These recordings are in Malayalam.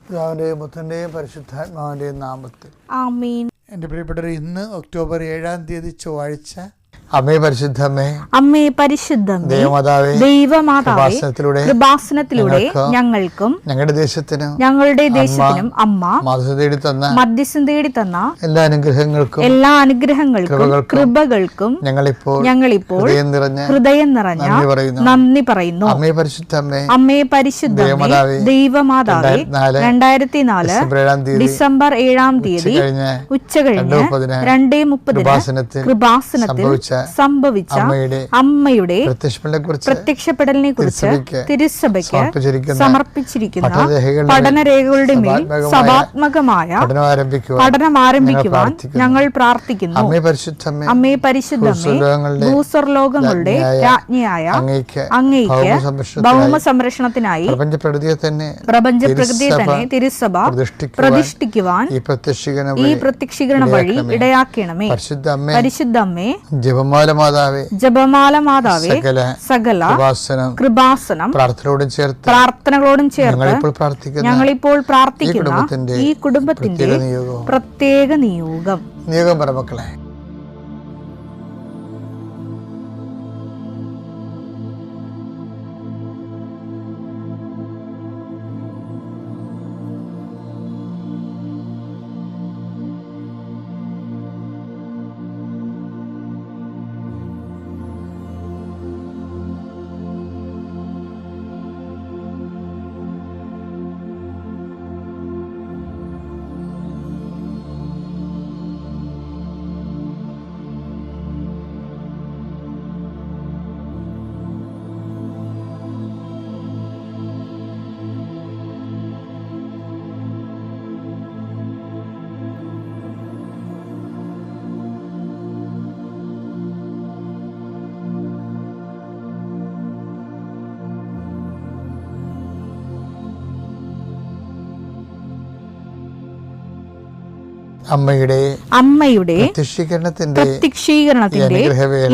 പിതാവിൻ്റെയും പുത്രൻ്റെയും പരിശുദ്ധാത്മാവിൻ്റെയും നാമത്തിൽ ആമേൻ. എൻ്റെ പ്രിയപ്പെട്ടവർ, ഇന്ന് ഒക്ടോബർ 7 ചൊവ്വാഴ്ച. അമ്മേ പരിശുദ്ധമേ, അമ്മേ പരിശുദ്ധമേ, ദൈവമാതാവേ, കൃപാസനത്തിലൂടെ ഞങ്ങൾക്കും ഞങ്ങളുടെ ദേശത്തിനും അമ്മ മധ്യസ്ഥം തേടി തന്ന എല്ലാ അനുഗ്രഹങ്ങൾക്കും കൃപകൾക്കും ഞങ്ങളിപ്പോൾ ഹൃദയം നിറഞ്ഞ നന്ദി പറയുന്നു. അമ്മേ പരിശുദ്ധമേ, ദൈവമാതാവേ, 2004 ഡിസംബർ 7 ഉച്ചകഴിഞ്ഞ് 2:30 കൃപാസനത്തിൽ സംഭവിച്ച അമ്മയുടെ പ്രത്യക്ഷപ്പെടലിനെ കുറിച്ച് തിരുസഭയ്ക്ക് സമർപ്പിച്ചിരിക്കുന്ന പഠനരേഖകളുടെ മേൽ സഭാത്മകമായ പഠനം ആരംഭിക്കുവാൻ ഞങ്ങൾ പ്രാർത്ഥിക്കുന്നു. അമ്മേ പരിശുദ്ധമേ, ഭൂസ്വർലോകങ്ങളുടെ രാജ്ഞിയായ അങ്ങേയ്ക്ക് ഭൗമ സംരക്ഷണത്തിനായി പ്രപഞ്ചപ്രകൃതിയെ തന്നെ തിരുസഭ പ്രതിഷ്ഠിക്കുവാൻ ഈ പ്രത്യക്ഷീകരണ വഴി ഇടയാക്കണമേ. പരിശുദ്ധമ്മേ, ജപമാല മാതാവേ, സകല കൃപാസനം പ്രാർത്ഥനകളോടും ചേർത്ത് ഞങ്ങളിപ്പോൾ പ്രാർത്ഥിക്കുന്ന ഈ കുടുംബത്തിന്റെ പ്രത്യേക നിയോഗം പറമക്കളെ. അമ്മയുടെ പ്രത്യക്ഷീകരണത്തിന്റെ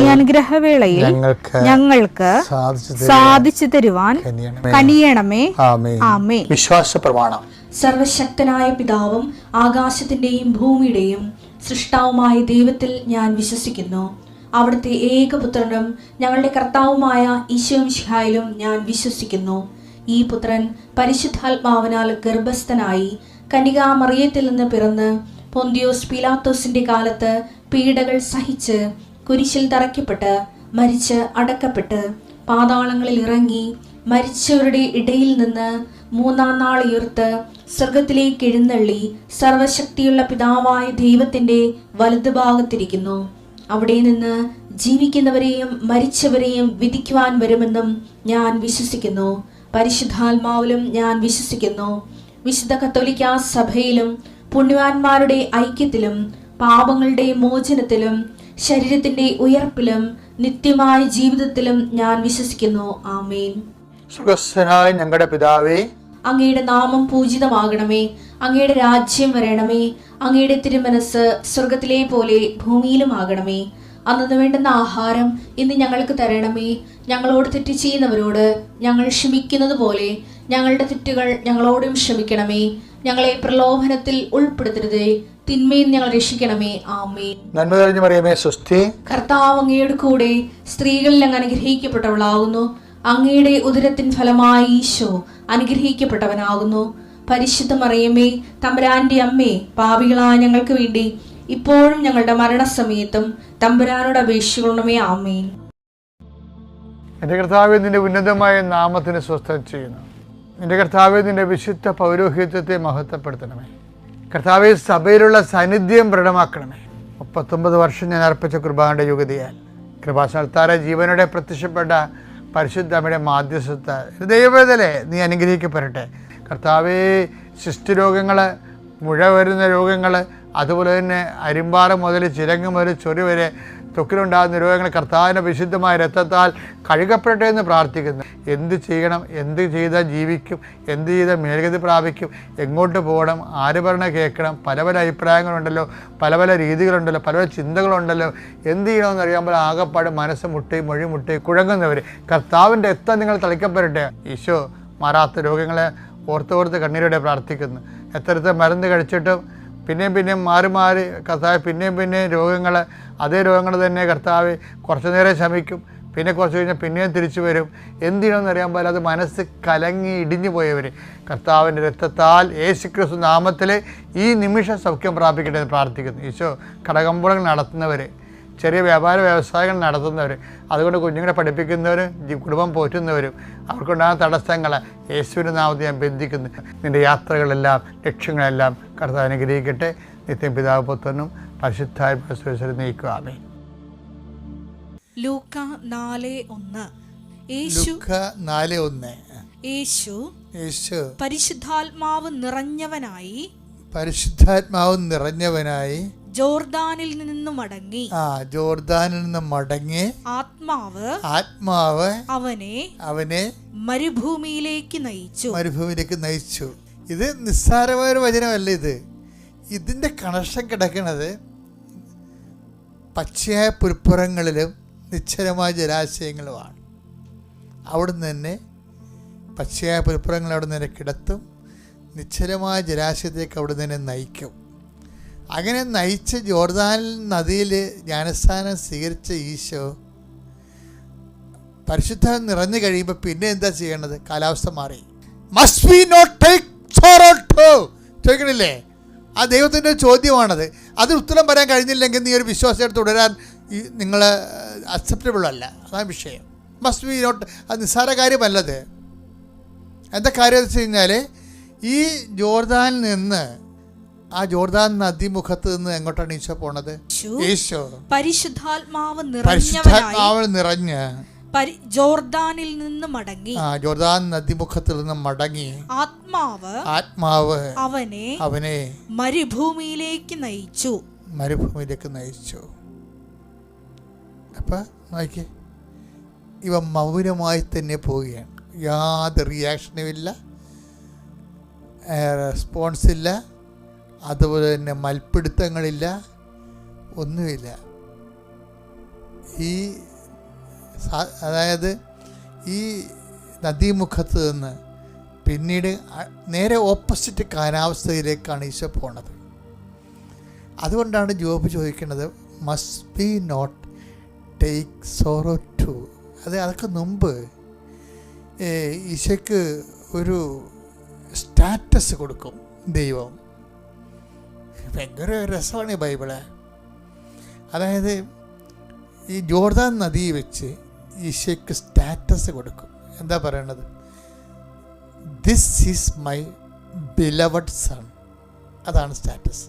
ഈ അനുഗ്രഹവേളയിൽ ഞങ്ങൾക്ക് സാധിച്ചു തരുവാൻ കനിയണമേ. ആമേൻ. വിശ്വാസ പ്രമാണം. സർവശക്തനായ പിതാവും ആകാശത്തിന്റെയും ഭൂമിയുടെയും സൃഷ്ടാവുമായ ദൈവത്തിൽ ഞാൻ വിശ്വസിക്കുന്നു. അവിടുത്തെ ഏകപുത്രനും ഞങ്ങളുടെ കർത്താവുമായ ഈശോമിശിഹായിലും ഞാൻ വിശ്വസിക്കുന്നു. ഈ പുത്രൻ പരിശുദ്ധാത്മാവിനാൽ ഗർഭസ്ഥനായി കന്യകാമറിയത്തിൽ നിന്ന് പിറന്ന് പൊന്തിയോസ് പീലാത്തോസിന്റെ കാലത്ത് പീഡകൾ സഹിച്ച് കുരിശിൽ തറയ്ക്കപ്പെട്ട് മരിച്ച് അടക്കപ്പെട്ട് പാതാളങ്ങളിൽ ഇറങ്ങി മരിച്ചവരുടെ ഇടയിൽ നിന്ന് 3-ാം നാൾ ഉയർത്ത് സ്വർഗത്തിലേക്ക് എഴുന്നള്ളി സർവശക്തിയുള്ള പിതാവായ ദൈവത്തിന്റെ വലതുഭാഗത്തിരിക്കുന്നു. അവിടെ നിന്ന് ജീവിക്കുന്നവരെയും മരിച്ചവരെയും വിധിക്കുവാൻ വരുമെന്നും ഞാൻ വിശ്വസിക്കുന്നു. പരിശുദ്ധാത്മാവിലും ഞാൻ വിശ്വസിക്കുന്നു. വിശുദ്ധ കത്തോലിക്കാ സഭയിലും പുണ്യവാന്മാരുടെ ഐക്യത്തിലും പാപങ്ങളുടെ മോചനത്തിലും ശരീരത്തിന്റെ ഉയർപ്പിലും നിത്യമായ ജീവിതത്തിലും ഞാൻ വിശ്വസിക്കുന്നു. ആമേൻ. സുഖസ്ഥനായ ഞങ്ങളുടെ പിതാവേ, അങ്ങയുടെ നാമം പൂജിതമാകണമേ. അങ്ങയുടെ രാജ്യം വരണമേ. അങ്ങയുടെ തിരുമനസ് സ്വർഗത്തിലെ പോലെ ഭൂമിയിലും ആകണമേ. അന്നു വേണ്ടുന്ന ആഹാരം ഇന്ന് ഞങ്ങൾക്ക് തരണമേ. ഞങ്ങളോട് തെറ്റ് ചെയ്യുന്നവരോട് ഞങ്ങൾ ക്ഷമിക്കുന്നത് പോലെ ഞങ്ങളുടെ തെറ്റുകൾ ഞങ്ങളോടും ക്ഷമിക്കണമേ. ഞങ്ങളെ പ്രലോഭനത്തിൽ ഉൾപ്പെടുത്തരുതേ, തിന്മയിൽ ഞങ്ങൾ രക്ഷിക്കണമേ. ആമേൻ. നന്മ നിറഞ്ഞ മറിയമേ, സ്വസ്തി. കർത്താവ് അങ്ങയുടെ കൂടെ സ്ത്രീകളിൽ അങ്ങ് അനുഗ്രഹിക്കപ്പെട്ടവളാകുന്നു. അങ്ങയുടെ ഉദരത്തിൻ ഫലമായി ഈശോ അനുഗ്രഹിക്കപ്പെട്ടവനാകുന്നു. പരിശുദ്ധ മറിയമേ, തമ്പുരാന്റെ അമ്മേ, പാപികളായ ഞങ്ങൾക്ക് വേണ്ടി ഇപ്പോഴും ഞങ്ങളുടെ മരണസമയത്തും തമ്പുരാനോട് അപേക്ഷിക്കണമേ. ആമേൻ. എൻ്റെ കർത്താവേ, നിന്റെ ഉന്നതമായ നാമത്തിന് സ്വസ്ഥം ചെയ്യുന്നു. നിന്റെ കർത്താവേ, നിന്റെ വിശുദ്ധ പൗരോഹിത്യത്തെ മഹത്വപ്പെടുത്തണമേ. കർത്താവേ, സഭയിലുള്ള സാന്നിധ്യം ദൃഢമാക്കണമേ. 39 വർഷം ഞാൻ അർപ്പിച്ച കുർബാനയുടെ യുഗതിയാൽ കൃപാസനത്താര ജീവനോടെ പ്രത്യക്ഷപ്പെട്ട പരിശുദ്ധ അമ്മയുടെ മാധ്യസ്ഥത ദൈവവേദനെ നീ അനുഗ്രഹിക്കപ്പെടട്ടെ. കർത്താവേ, ശിഷ്ടുരോഗങ്ങൾ, മുഴ വരുന്ന രോഗങ്ങൾ, അതുപോലെ തന്നെ അരിമ്പാറ മുതൽ ചിരങ്ങ് മുതൽ ചൊറി വരെ ത്വക്കിലുണ്ടാകുന്ന രോഗങ്ങൾ കർത്താവിൻ്റെ വിശുദ്ധമായ രക്തത്താൽ കഴുകപ്പെടട്ടെ എന്ന് പ്രാർത്ഥിക്കുന്നു. എന്ത് ചെയ്യണം, എന്ത് ചെയ്താൽ ജീവിക്കും, എന്ത് ചെയ്താൽ മേൽഗതി പ്രാപിക്കും, എങ്ങോട്ട് പോകണം, ആര് പറഞ്ഞ കേൾക്കണം, പല പല അഭിപ്രായങ്ങളുണ്ടല്ലോ, പല പല രീതികളുണ്ടല്ലോ, പല പല ചിന്തകളുണ്ടല്ലോ. എന്ത് ചെയ്യണമെന്ന് അറിയാമ്പോൾ ആകെപ്പാട് മനസ്സ് മുട്ടി മൊഴി മുട്ടി കുഴങ്ങുന്നവർ കർത്താവിൻ്റെ രക്തം നിങ്ങൾ തളിക്കപ്പെടട്ടെ. ഈശോ മാറാത്ത രോഗങ്ങളെ ഓർത്തോർത്ത് കണ്ണീരോടെ പ്രാർത്ഥിക്കുന്നു. എത്രത്തെ മരുന്ന് കഴിച്ചിട്ടും പിന്നെയും മാറി കർത്താവ് പിന്നെയും രോഗങ്ങൾ, അതേ രോഗങ്ങൾ തന്നെ കർത്താവ് കുറച്ചു നേരം ശമിക്കും, പിന്നെ കുറച്ച് കഴിഞ്ഞാൽ പിന്നെയും തിരിച്ചു വരും. എന്തിനാണെന്ന് അറിയാൻ പോലെ അത് മനസ്സ് കലങ്ങി ഇടിഞ്ഞു പോയവർ കർത്താവിൻ്റെ രക്തത്താൽ യേശുക്രിസ്തു നാമത്തിൽ ഈ നിമിഷം സൗഖ്യം പ്രാപിക്കട്ടെ എന്ന് പ്രാർത്ഥിക്കുന്നു. ഈശോ കടകമ്പോളങ്ങൾ നടത്തുന്നവർ, ചെറിയ വ്യാപാര വ്യവസായങ്ങൾ നടത്തുന്നവർ, അതുകൊണ്ട് കുഞ്ഞുങ്ങളെ പഠിപ്പിക്കുന്നവരും കുടുംബം പോറ്റുന്നവരും അവർക്കുണ്ടാകുന്ന തടസ്സങ്ങളെ യേശുവിൻ്റെ നാമത്തിൽ ഞാൻ ബന്ധിക്കുന്നു. നിൻ്റെ യാത്രകളെല്ലാം ലക്ഷ്യങ്ങളെല്ലാം കർത്താവ് അനുഗ്രഹിക്കട്ടെ. നിത്യം പിതാവ് പുത്രനും പരിശുദ്ധാത്മാവിലും നയിക്കുക. ആമേൻ. ലൂക്ക 4:1. യേശു പരിശുദ്ധാത്മാവ് നിറഞ്ഞവനായി ജോർദാനിൽ നിന്ന് മടങ്ങി ആത്മാവ് അവനെ മരുഭൂമിയിലേക്ക് നയിച്ചു. ഇത് നിസ്സാരമായ ഒരു വചനമല്ല. ഇതിൻ്റെ കണക്ഷൻ കിടക്കുന്നത് പച്ചയായ പുൽപ്പുറങ്ങളിലും നിശ്ചലമായ ജലാശയങ്ങളുമാണ്. അവിടുന്ന് തന്നെ പച്ചയായ പുൽപ്പുറങ്ങൾ അവിടെ നിന്ന് കിടത്തും, നിശ്ചലമായ ജലാശയത്തേക്ക് അവിടെ തന്നെ നയിക്കും. അങ്ങനെ നയിച്ച് ജോർദാൻ നദിയിൽ ജ്ഞാനസ്നാനം സ്വീകരിച്ച ഈശോ പരിശുദ്ധ നിറഞ്ഞു കഴിയുമ്പോൾ പിന്നെ എന്താ ചെയ്യേണ്ടത്? കാലാവസ്ഥ മാറി. Must we not take sorrow to ചോദിക്കണില്ലേ? ആ ദൈവത്തിൻ്റെ ചോദ്യമാണത്. അതിന് ഉത്തരം പറയാൻ കഴിഞ്ഞില്ലെങ്കിൽ നീ ഒരു വിശ്വാസത്തെ തുടരാൻ നിങ്ങൾ അക്സെപ്റ്റബിൾ അല്ല. അതാണ് വിഷയം. Must be not. അത് നിസ്സാര കാര്യമല്ലത്. എന്താ കാര്യം എന്ന് വെച്ച് കഴിഞ്ഞാൽ ഈ ജോർദാനിൽ നിന്ന്, ആ ജോർദാൻ നദിമുഖത്ത് നിന്ന് എങ്ങോട്ടാണ് ഈശോ പോണത്? ഈശോ പരിശുദ്ധാത്മാവ് നിറഞ്ഞ് ജോർദാനിൽ നിന്ന് മടങ്ങി, ജോർദാൻ നദിമുഖത്തിൽ നിന്ന് മടങ്ങി ആത്മാവ് അവനെ മരുഭൂമിയിലേക്ക് നയിച്ചു. അപ്പം നോക്കിയേ, ഇവ മൗനമായി തന്നെ പോവുകയാണ്. യാതൊരു റിയാക്ഷനുമില്ല, റെസ്പോൺസില്ല, അതുപോലെ തന്നെ മൽപ്പിടുത്തങ്ങളില്ല, ഒന്നുമില്ല. അതായത് ഈ നദീമുഖത്ത് നിന്ന് പിന്നീട് നേരെ ഓപ്പോസിറ്റ് കാലാവസ്ഥയിലേക്കാണ് ഈശോ പോണത്. അതുകൊണ്ടാണ് ജോബ് ചോദിക്കുന്നത്, must be not take sorrow to. അതൊക്കെ മുമ്പ് ഈശോയ്ക്ക് ഒരു സ്റ്റാറ്റസ് കൊടുക്കും ദൈവം. ഭയങ്കര രസമാണ് ഈ ബൈബിള്. അതായത് ഈ ജോർദാൻ നദി വെച്ച് ഈശോയ്ക്ക് സ്റ്റാറ്റസ് കൊടുക്കും. എന്താ പറയണത്? This is my beloved sun. അതാണ് സ്റ്റാറ്റസ്.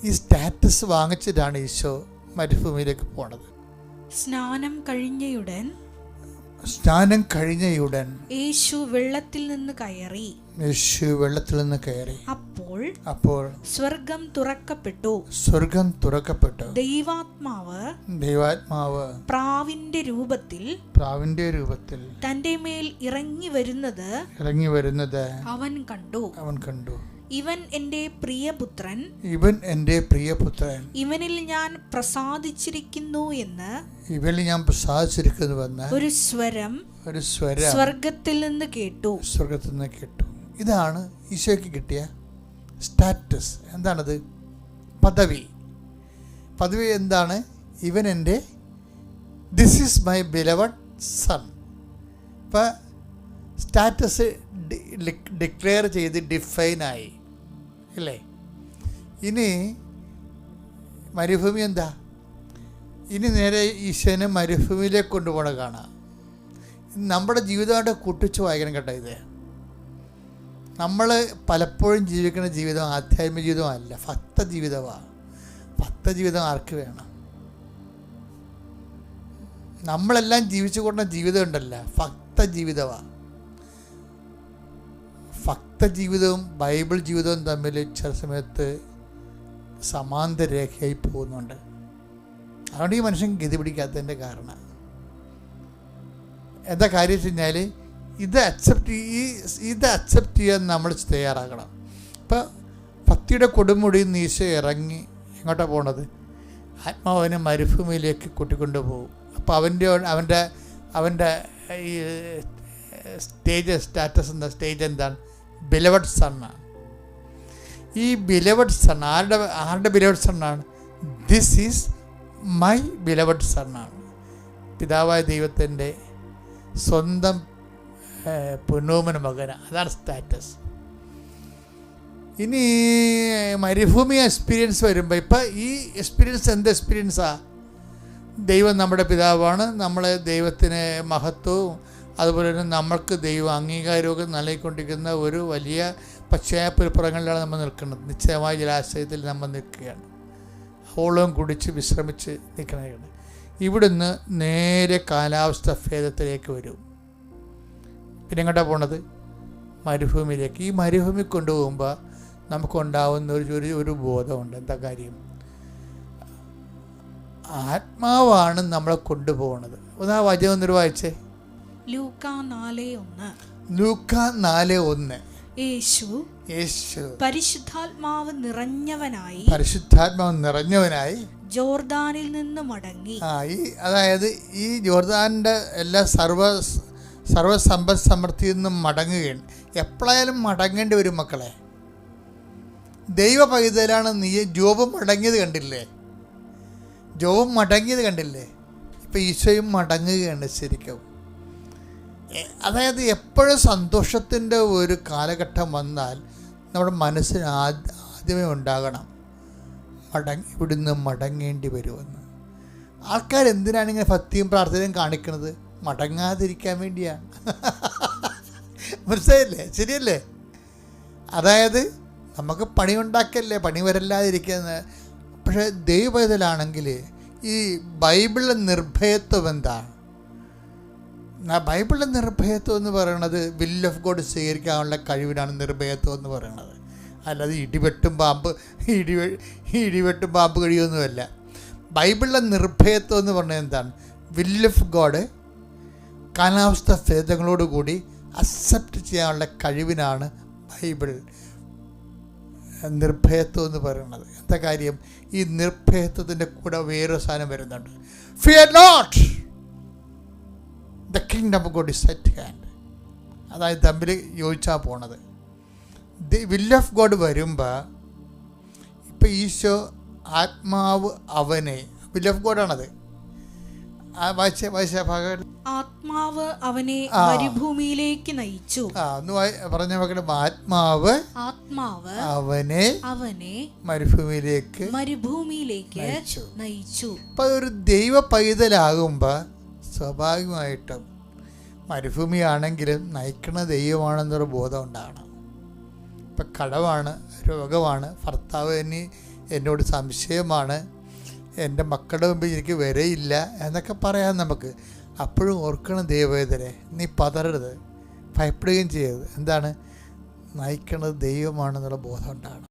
ഈ സ്റ്റാറ്റസ് വാങ്ങിച്ചിട്ടാണ് ഈശോ മരുഭൂമിയിലേക്ക് പോണത്. സ്നാനം കഴിഞ്ഞയുടൻ യേശു വെള്ളത്തിൽ നിന്ന് കയറി. അപ്പോൾ സ്വർഗം തുറക്കപ്പെട്ടു. ദൈവാത്മാവ് പ്രാവിന്റെ രൂപത്തിൽ തന്റെ മേൽ ഇറങ്ങി വരുന്നത് അവൻ കണ്ടു. ഇവൻ എന്റെ പ്രിയപുത്രൻ, ഇവനിൽ ഞാൻ പ്രസാദിച്ചിരിക്കുന്നു എന്ന് ഒരു സ്വരം സ്വർഗത്തിൽ നിന്ന് കേട്ടു. ഇതാണ് ഈശോയ്ക്ക് കിട്ടിയ സ്റ്റാറ്റസ്. എന്താണത്? പദവി എന്താണ്? ഇവൻ എൻ്റെ, this is my beloved sun. ഇപ്പം സ്റ്റാറ്റസ് ഡിക്ലെയർ ചെയ്ത് ഡിഫൈനായി അല്ലേ? ഇനി മരുഭൂമി എന്താ? ഇനി നേരെ ഈശോനെ മരുഭൂമിയിലേക്ക് കൊണ്ടുപോകണ കാണാം. നമ്മുടെ ജീവിതമായിട്ട് കൂട്ടിച്ച് വായിക്കണം കേട്ടോ. ഇത് നമ്മൾ പലപ്പോഴും ജീവിക്കുന്ന ജീവിതം ആധ്യാത്മിക ജീവിതമല്ല, ഭക്ത ജീവിതമാണ്. ഭക്ത ജീവിതം ആർക്ക് വേണം? നമ്മളെല്ലാം ജീവിച്ചു കൊണ്ട ജീവിതം ഉണ്ടല്ല, ഭക്ത ജീവിതമാണ്. ഭക്ത ജീവിതവും ബൈബിൾ ജീവിതവും തമ്മിൽ ചില സമയത്ത് സമാന്തര രേഖയായി പോകുന്നുണ്ട്. അതുകൊണ്ട് ഈ മനുഷ്യൻ ഗതി പിടിക്കാത്തതിൻ്റെ കാരണം എന്താ കാര്യം വെച്ച് കഴിഞ്ഞാൽ ഇത് അക്സെപ്റ്റ് ചെയ്യാൻ നമ്മൾ തയ്യാറാകണം. ഇപ്പം ഭക്തിയുടെ കൊടുമുടിയിൽ നിന്ന് ഈശോ ഇറങ്ങി എങ്ങോട്ടാണ് പോണത്? ആത്മാവിനെ മരുഭൂമിയിലേക്ക് കൂട്ടിക്കൊണ്ടു പോകും. അപ്പോൾ അവൻ്റെ ഈ സ്റ്റാറ്റസ് എന്താ? സ്റ്റേജ് എന്താണ്? ബിലവഡ് സണ്ണാണ്. ഈ ബിലവഡ് സൺ ആരുടെ ബിലവഡ് സണ്ണാണ്? ദിസ് ഈസ് മൈ ബിലവഡ് സണ്ണാണ്. പിതാവായ ദൈവത്തിൻ്റെ സ്വന്തം പൊന്നോമന മകന. അതാണ് സ്റ്റാറ്റസ്. ഇനി മരുഭൂമി എക്സ്പീരിയൻസ് വരുമ്പോൾ, ഇപ്പം ഈ എക്സ്പീരിയൻസ് എന്ത് എക്സ്പീരിയൻസാണ്? ദൈവം നമ്മുടെ പിതാവാണ്, നമ്മളെ ദൈവത്തിന് മഹത്വവും അതുപോലെ തന്നെ നമ്മൾക്ക് ദൈവം അംഗീകാരമൊക്കെ നൽകിക്കൊണ്ടിരിക്കുന്ന ഒരു വലിയ പശ്ചാത്തലപ്പുറങ്ങളിലാണ് നമ്മൾ നിൽക്കുന്നത്. നിശ്ചയമായ ജലാശയത്തിൽ നമ്മൾ നിൽക്കുകയാണ്. ഹോളം കുടിച്ച് വിശ്രമിച്ച് നിൽക്കുകയാണ്. ഇവിടുന്ന് നേരെ കാലാവസ്ഥ ഭേദത്തിലേക്ക് വരും. പിന്നെ എങ്ങോട്ടാണ് പോണത്? മരുഭൂമിയിലേക്ക്. ഈ മരുഭൂമി കൊണ്ടുപോകുമ്പോൾ നമുക്കുണ്ടാവുന്ന ഒരു ബോധമുണ്ട്. എന്താ കാര്യം? ആത്മാവാണ് നമ്മളെ കൊണ്ടുപോകുന്നത്. ഒന്നാ വചനം ഒന്നൊരു വായിച്ചേ. ലൂക്കാ 4:1. ലൂക്കാ 4:1. യേശു പരിശുദ്ധാത്മാവ് നിറഞ്ഞവനായി ജോർദാനിൽ നിന്ന് മടങ്ങി. അതായത് ഈ ജോർദാനിൻ്റെ എല്ലാ സർവ്വസമ്പദ് സമൃദ്ധിയിൽ നിന്നും മടങ്ങുകയാണ്. എപ്പോഴായാലും മടങ്ങേണ്ടി വരും മക്കളെ. ദൈവ പൈതലാണ് നീ. ജോബ് മടങ്ങിയത് കണ്ടില്ലേ? ഇപ്പം ഈശോയും മടങ്ങുകയാണ് ശരിക്കും. അതായത് എപ്പോഴും സന്തോഷത്തിൻ്റെ ഒരു കാലഘട്ടം വന്നാൽ നമ്മുടെ മനസ്സിന് ആദ്യമേ ഉണ്ടാകണം ഇവിടുന്ന് മടങ്ങേണ്ടി വരുമെന്ന്. ആൾക്കാരെന്തിനാണ് ഇങ്ങനെ ഭക്തിയും പ്രാർത്ഥനയും കാണിക്കുന്നത്? മടങ്ങാതിരിക്കാൻ വേണ്ടിയാണ്. മനസ്സിലായില്ലേ? ശരിയല്ലേ? അതായത് നമുക്ക് പണി ഉണ്ടാക്കല്ലേ, പണി വരല്ലാതിരിക്കുന്നത്. പക്ഷേ ദൈവപൈതലാണെങ്കിൽ ഈ ബൈബിളിലെ നിർഭയത്വം എന്താണ്? ബൈബിളിലെ നിർഭയത്വം എന്ന് പറയുന്നത് വിൽ ഓഫ് ഗോഡ് സ്വീകരിക്കാനുള്ള കഴിവിനാണ് നിർഭയത്വം എന്ന് പറയുന്നത്. അല്ലാതെ ഇടിവെട്ടും പാമ്പ് കഴിയുമൊന്നുമല്ല. ബൈബിളിലെ നിർഭയത്വം എന്ന് പറഞ്ഞാൽ എന്താണ്? വിൽ ഓഫ് ഗോഡ് കാലാവസ്ഥ ഭേദങ്ങളോടുകൂടി അക്സെപ്റ്റ് ചെയ്യാനുള്ള കഴിവിനാണ് ബൈബിൾ നിർഭയത്വം എന്ന് പറയുന്നത്. എന്താ കാര്യം? ഈ നിർഭയത്വത്തിൻ്റെ കൂടെ വേറൊരു സാധനം വരുന്നുണ്ട്. Fear not, the kingdom of God is at hand. അതായത് തമ്മിൽ യോജിച്ചാൽ പോണത്. ദി വിൽ ഓഫ് ഗോഡ് വരുമ്പോൾ ഇപ്പം ഈശോ ആത്മാവ് അവനെ, വിൽ ഓഫ് ഗോഡാണത്. ആത്മാവ് അവനെ മരുഭൂമിയിലേക്ക് നയിച്ചു. ഒന്ന് പറഞ്ഞ മക്കളെ, ആത്മാവ് അവനെ മരുഭൂമിയിലേക്ക് നയിച്ചു. അപ്പൊ ഒരു ദൈവ പൈതലാകുമ്പോൾ സ്വാഭാവികമായിട്ടും മരുഭൂമിയാണെങ്കിലും നയിക്കണ ദൈവമാണെന്നൊരു ബോധം ഉണ്ടാകണം. ഇപ്പം കടമാണ്, രോഗമാണ്, ഭർത്താവ് എന്നോട് സംശയമാണ്, എൻ്റെ മക്കളുടെ മുമ്പിൽ എനിക്ക് വരയില്ല എന്നൊക്കെ പറയാം നമുക്ക്. അപ്പോഴും ഓർക്കണം ദൈവവേദനെ, നീ പതറരുത്, ഭയപ്പെടുകയും ചെയ്യരുത്. എന്താണ്? നയിക്കണത് ദൈവമാണെന്നുള്ള ബോധം ഉണ്ടാകണം.